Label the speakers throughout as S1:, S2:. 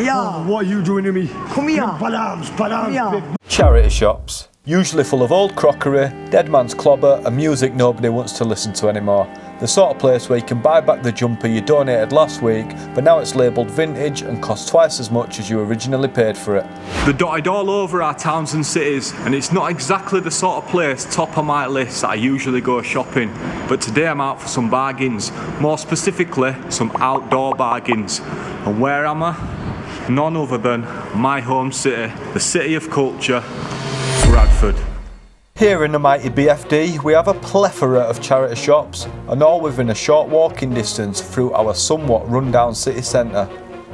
S1: Yeah.
S2: What are you doing to me?
S1: Come here.
S2: Palams.
S1: Yeah.
S3: Charity shops, usually full of old crockery, dead man's clobber and music nobody wants to listen to anymore. The sort of place where you can buy back the jumper you donated last week, but now it's labelled vintage and costs twice as much as you originally paid for it.
S4: They're dotted all over our towns and cities, and it's not exactly the sort of place top of my list that I usually go shopping. But today I'm out for some bargains, more specifically some outdoor bargains. And where am I? None other than my home city, the city of culture, Bradford.
S3: Here in the mighty BFD, we have a plethora of charity shops, and all within a short walking distance through our somewhat run-down city centre.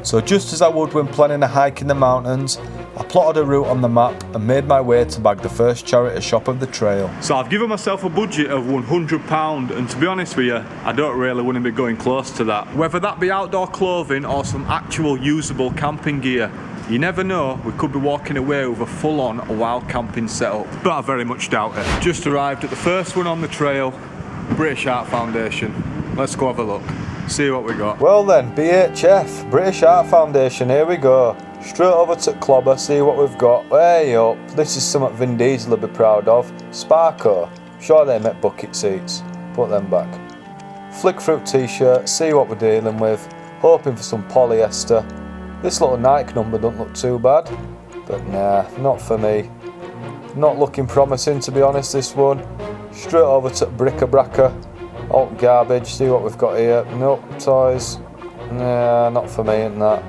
S3: So just as I would when planning a hike in the mountains, I plotted a route on the map and made my way to bag the first charity shop of the trail.
S4: So I've given myself a budget of £100, and to be honest with you, I don't really want to be going close to that. Whether that be outdoor clothing or some actual usable camping gear, you never know, we could be walking away with a full-on wild camping setup, but I very much doubt it. Just arrived at the first one on the trail, British Art Foundation. Let's go have a look, see what we got.
S3: Well then, BHF, British Art Foundation, here we go. Straight over to Clobber, see what we've got. Hey up, this is something Vin Diesel will be proud of. Sparko, sure they make bucket seats, put them back. Flick fruit t-shirt, see what we're dealing with. Hoping for some polyester. This little Nike number don't look too bad, but nah, not for me. Not looking promising to be honest, this one. Straight over to Bric-a-Braca, alt garbage, see what we've got here. Nope, toys, nah, not for me and that.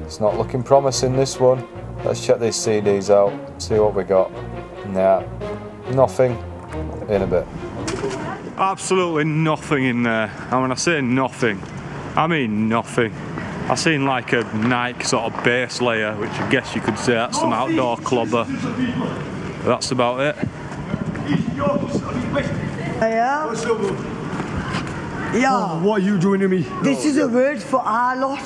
S3: It's not looking promising, this one. Let's check these CDs out, see what we got. Nah, nothing, in a bit.
S4: Absolutely nothing in there, and when I say nothing, I mean nothing. I seen like a Nike sort of base layer, which I guess you could say that's some outdoor clobber. That's about it.
S1: Yeah. Yeah.
S2: What are you doing to me?
S1: This is a word for our lot.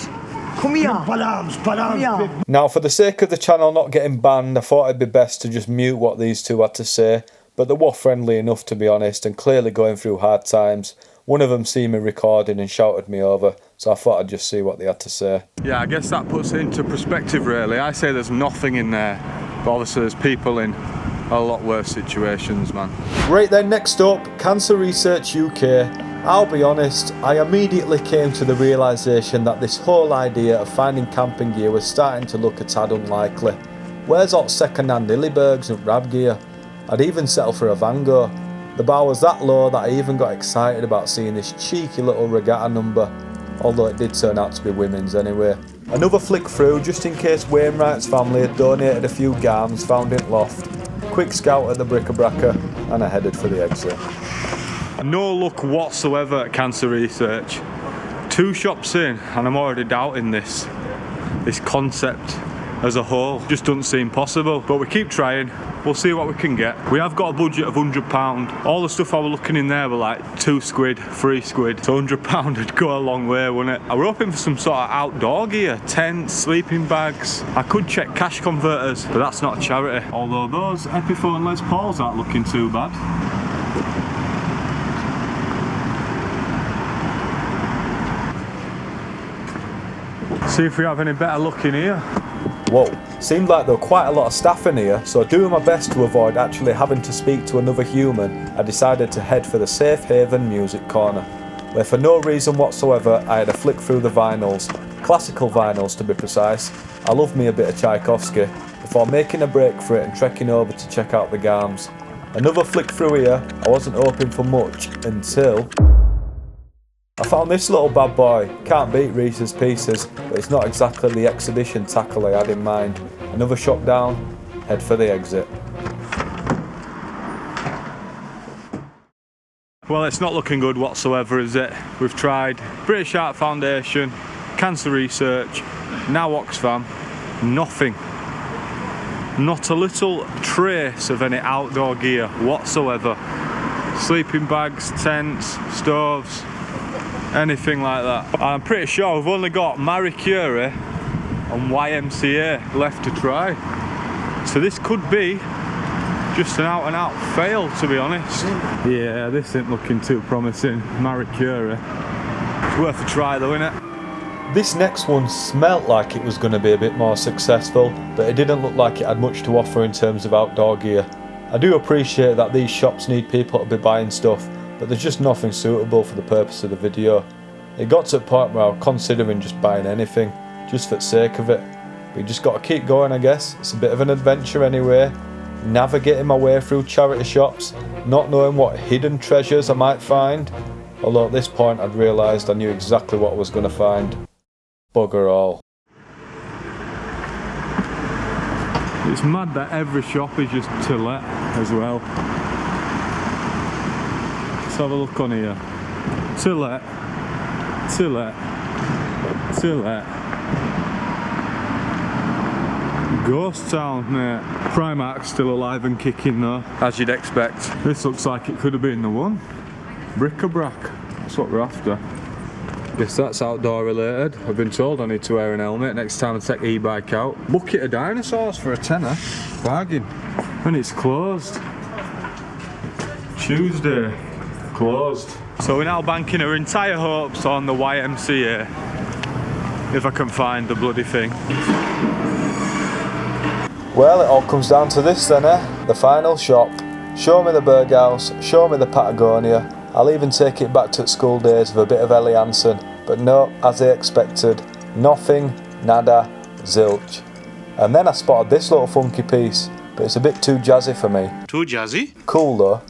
S1: Come here.
S2: Palams.
S1: Yeah.
S3: Now for the sake of the channel not getting banned, I thought it'd be best to just mute what these two had to say, but they were friendly enough to be honest and clearly going through hard times. One of them seen me recording and shouted me over, so I thought I'd just see what they had to say.
S4: Yeah, I guess that puts it into perspective really. I say there's nothing in there, but obviously there's people in a lot worse situations, man.
S3: Right then, next up, Cancer Research UK. I'll be honest, I immediately came to the realisation that this whole idea of finding camping gear was starting to look a tad unlikely. Where's all second-hand Illybergs and Rab gear? I'd even settle for a Van Gogh. The bar was that low that I even got excited about seeing this cheeky little regatta number, although it did turn out to be women's anyway. Another flick through just in case Wainwright's family had donated a few garms found in loft. Quick scout at the Bric-a-Braca and I headed for the exit.
S4: No luck whatsoever at Cancer Research. 2 shops in and I'm already doubting this concept as a whole. Just doesn't seem possible, but we keep trying. We'll see what we can get. We have got a budget of £100. All the stuff I was looking in there were like 2 squid, 3 squid. So £100 would go a long way, wouldn't it? I were hoping for some sort of outdoor gear, tents, sleeping bags. I could check cash converters, but that's not a charity. Although those Epiphone Les Pauls aren't looking too bad. See if we have any better luck in here.
S3: Whoa, seemed like there were quite a lot of staff in here, so doing my best to avoid actually having to speak to another human, I decided to head for the Safe Haven Music Corner, where for no reason whatsoever I had a flick through the vinyls, classical vinyls to be precise. I love me a bit of Tchaikovsky, before making a break for it and trekking over to check out the garms. Another flick through here, I wasn't hoping for much until I found this little bad boy. Can't beat Reese's Pieces, but it's not exactly the exhibition tackle I had in mind. Another shop down, head for the exit.
S4: Well, it's not looking good whatsoever, is it? We've tried British Art Foundation, Cancer Research, now Oxfam, nothing. Not a little trace of any outdoor gear whatsoever. Sleeping bags, tents, stoves, anything like that. I'm pretty sure we've only got Marie Curie and YMCA left to try. So this could be just an out and out fail, to be honest. Yeah, this ain't looking too promising. Marie Curie. It's worth a try though, innit?
S3: This next one smelt like it was going to be a bit more successful, but it didn't look like it had much to offer in terms of outdoor gear. I do appreciate that these shops need people to be buying stuff, but there's just nothing suitable for the purpose of the video. It got to a point where I was considering just buying anything, just for the sake of it. But you just got to keep going, I guess. It's a bit of an adventure anyway. Navigating my way through charity shops, not knowing what hidden treasures I might find. Although at this point I'd realised I knew exactly what I was going to find. Bugger all.
S4: It's mad that every shop is just to let as well. Let's have a look on here. To let. To let. To let. Ghost town, mate. Primark's still alive and kicking though, as you'd expect. This looks like it could have been the one. Bric-a-brac. That's what we're after. Guess that's outdoor related. I've been told I need to wear an helmet next time I take the e-bike out. Bucket of dinosaurs for a tenner. Bargain. And it's closed. Tuesday. Closed. So we're now banking our entire hopes on the YMCA. If I can find the bloody thing.
S3: Well, it all comes down to this then, eh? The final shop. Show me the Berghaus, show me the Patagonia. I'll even take it back to school days with a bit of Ellie Hansen, but no, as I expected, nothing, nada, zilch. And then I spotted this little funky piece, but it's a bit too jazzy for me.
S5: Too jazzy?
S3: Cool though.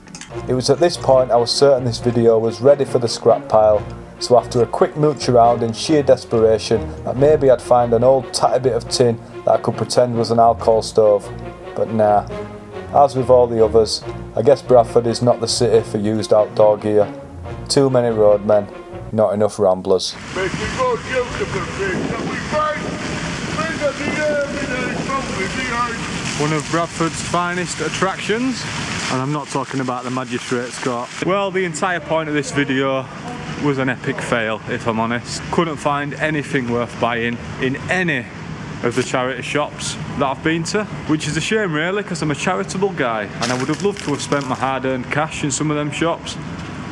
S3: It was at this point I was certain this video was ready for the scrap pile, so after a quick mooch around in sheer desperation that maybe I'd find an old tatty bit of tin that I could pretend was an alcohol stove. But nah. As with all the others, I guess Bradford is not the city for used outdoor gear. Too many roadmen, not enough ramblers.
S4: One of Bradford's finest attractions, and I'm not talking about the Magistrates Court. Well, the entire point of this video was an epic fail, if I'm honest. Couldn't find anything worth buying in any of the charity shops that I've been to, which is a shame really, because I'm a charitable guy and I would have loved to have spent my hard-earned cash in some of them shops,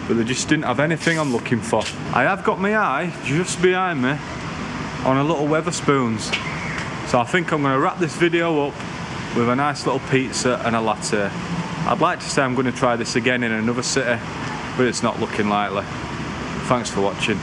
S4: but they just didn't have anything I'm looking for. I have got my eye just behind me on a little Wetherspoons, so I think I'm going to wrap this video up with a nice little pizza and a latte. I'd like to say I'm going to try this again in another city, but it's not looking likely. Thanks for watching.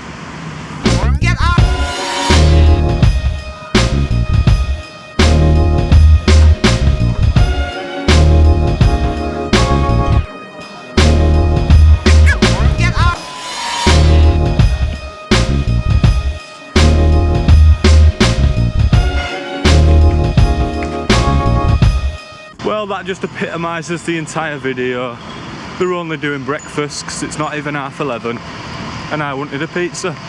S4: Well, that just epitomises the entire video. They're only doing breakfast because it's not even 11:30 and I wanted a pizza.